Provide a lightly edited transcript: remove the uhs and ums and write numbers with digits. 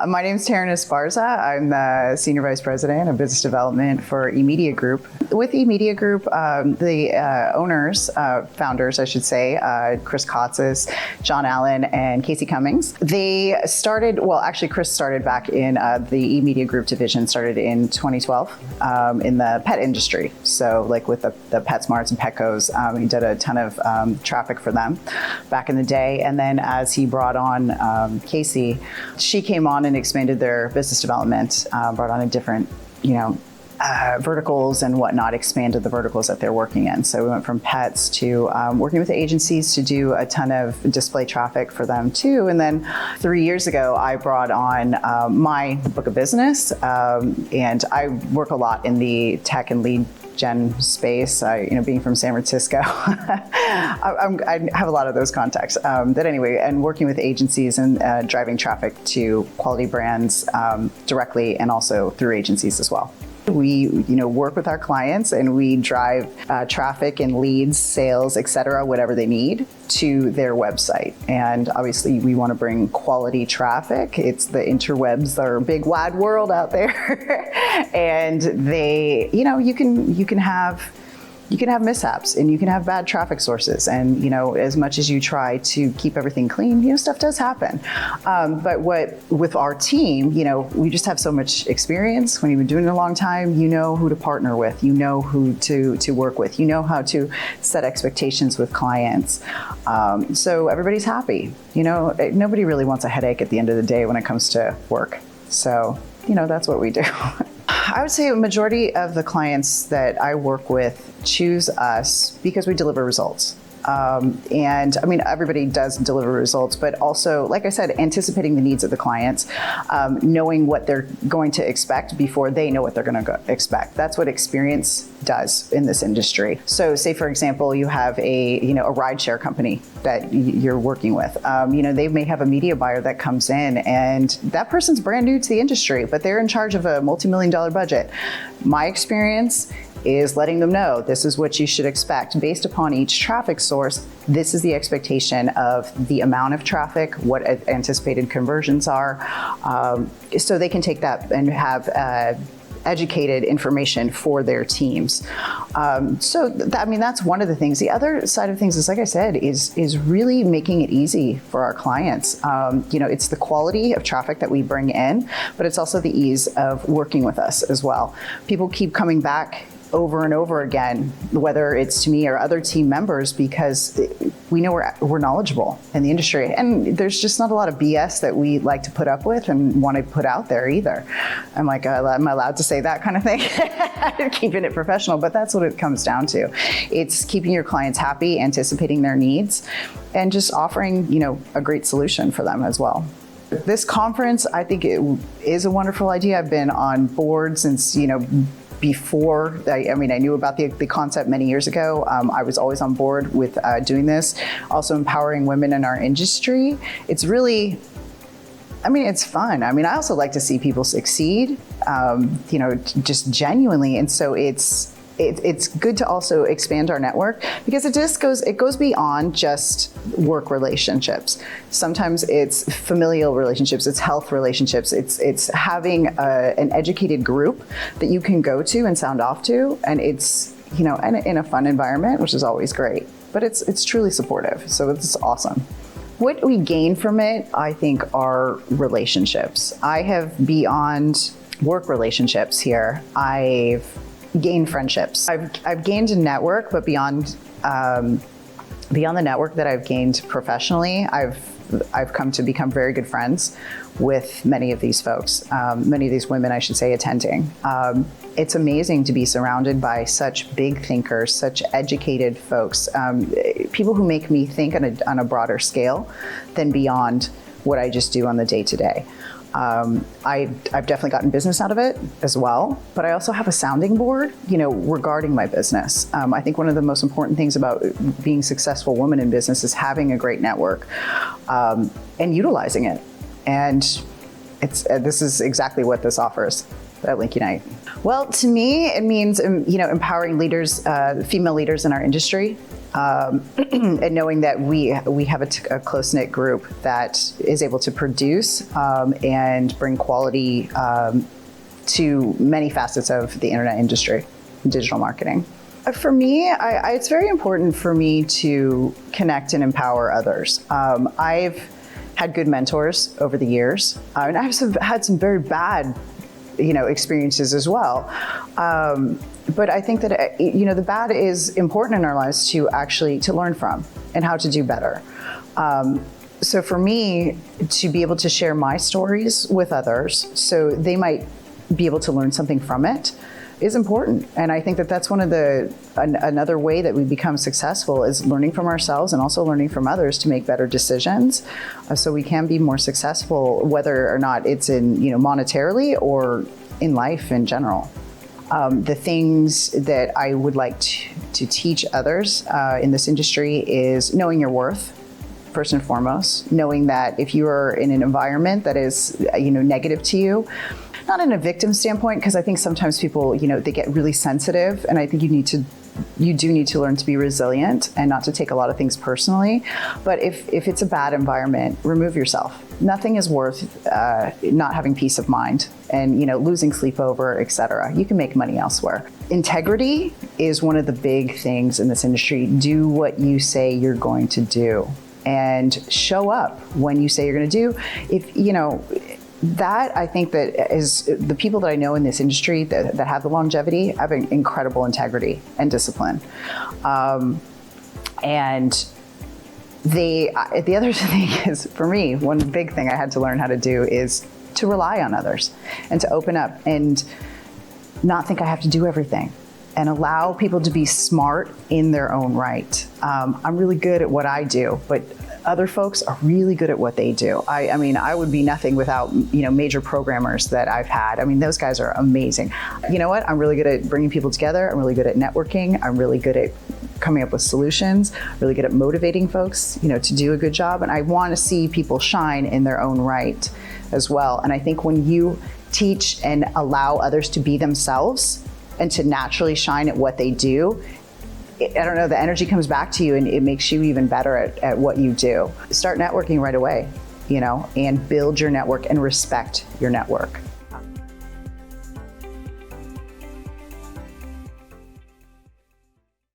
My name is Taryn Esparza. I'm the Senior Vice President of Business Development for eMedia Group. With eMedia Group, the owners, founders, I should say, Chris Kotsos, John Allen, and Casey Cummings, they started, well, actually Chris started back in the eMedia Group division, started in 2012 in the pet industry. So like with the PetSmarts and Petcos, he did a ton of traffic for them back in the day. And then as he brought on Casey, she came on and expanded their business development, brought on a different, verticals and whatnot, expanded the verticals that they're working in. So we went from pets to working with agencies to do a ton of display traffic for them too. And then 3 years ago, I brought on my book of business, and I work a lot in the tech and lead gen space. Being from San Francisco, I have a lot of those contacts. But anyway, and working with agencies and driving traffic to quality brands directly and also through agencies as well. We, work with our clients and we drive traffic and leads, sales, et cetera, whatever they need to their website. And obviously we want to bring quality traffic. It's the interwebs, our big wide world out there. And they, you can have mishaps and you can have bad traffic sources. And, as much as you try to keep everything clean, stuff does happen. But with our team, we just have so much experience. When you've been doing it a long time, you know who to partner with, you know who to work with, you know how to set expectations with clients. So everybody's happy. Nobody really wants a headache at the end of the day when it comes to work. So, that's what we do. I would say a majority of the clients that I work with choose us because we deliver results. And I mean, everybody does deliver results, but also, like I said, anticipating the needs of the clients, knowing what they're going to expect before they know what they're going to expect. That's what experience does in this industry. So say, for example, you have a rideshare company that you're working with. They may have a media buyer that comes in and that person's brand new to the industry, but they're in charge of a multi-million-dollar budget. My experience is letting them know this is what you should expect based upon each traffic source. This is the expectation of the amount of traffic, what anticipated conversions are, so they can take that and have educated information for their teams. That's one of the things. The other side of things is, like I said, is really making it easy for our clients. It's the quality of traffic that we bring in, but it's also the ease of working with us as well. People keep coming back over and over again, whether it's to me or other team members, because we know we're knowledgeable in the industry. And there's just not a lot of BS that we like to put up with and want to put out there either. I'm like, am I allowed to say that kind of thing? Keeping it professional, but that's what it comes down to. It's keeping your clients happy, anticipating their needs, and just offering, a great solution for them as well. This conference, I think it is a wonderful idea. I've been on board since, before. I knew about the concept many years ago. I was always on board with doing this. Also empowering women in our industry. It's really, it's fun. I also like to see people succeed, just genuinely. And so it's good to also expand our network because it goes beyond just work relationships. Sometimes it's familial relationships, it's health relationships, it's having an educated group that you can go to and sound off to, and it's in a fun environment, which is always great. But it's truly supportive, so it's awesome. What we gain from it, I think, are relationships. I have, beyond work relationships here, I've gained friendships. I've gained a network, but beyond the network that I've gained professionally, I've come to become very good friends with many of these folks, many of these women, I should say, attending. It's amazing to be surrounded by such big thinkers, such educated folks, people who make me think on a broader scale than beyond what I just do on the day-to-day. I've definitely gotten business out of it as well, but I also have a sounding board, regarding my business. I think one of the most important things about being a successful woman in business is having a great network, and utilizing it. And this is exactly what this offers at LinkUnite. Well, to me, it means, empowering leaders, female leaders in our industry, and knowing that we have a close-knit group that is able to produce and bring quality to many facets of the internet industry, digital marketing. For me, it's very important for me to connect and empower others. I've had good mentors over the years, and I've had some very bad, experiences as well. But I think that, the bad is important in our lives to learn from and how to do better. So for me, to be able to share my stories with others so they might be able to learn something from it is important. And I think that that's another way that we become successful is learning from ourselves and also learning from others to make better decisions so we can be more successful, whether or not it's in, monetarily or in life in general. The things that I would like to teach others in this industry is knowing your worth, first and foremost, knowing that if you are in an environment that is, negative to you, not in a victim standpoint, because I think sometimes people, they get really sensitive, and I think you do need to learn to be resilient and not to take a lot of things personally. But if it's a bad environment, remove yourself. Nothing is worth not having peace of mind and losing sleep over, etc. You can make money elsewhere. Integrity is one of the big things in this industry. Do what you say you're going to do and show up when you say you're going to do. That I think that is the people that I know in this industry that have the longevity have an incredible integrity and discipline. And the other thing is, for me, one big thing I had to learn how to do is to rely on others and to open up and not think I have to do everything and allow people to be smart in their own right. I'm really good at what I do, but other folks are really good at what they do. I mean, I would be nothing without, major programmers that I've had. I mean, those guys are amazing. You know what? I'm really good at bringing people together. I'm really good at networking. I'm really good at coming up with solutions, really good at motivating folks, to do a good job. And I want to see people shine in their own right as well. And I think when you teach and allow others to be themselves and to naturally shine at what they do, I don't know, the energy comes back to you and it makes you even better at what you do. Start networking right away, and build your network and respect your network.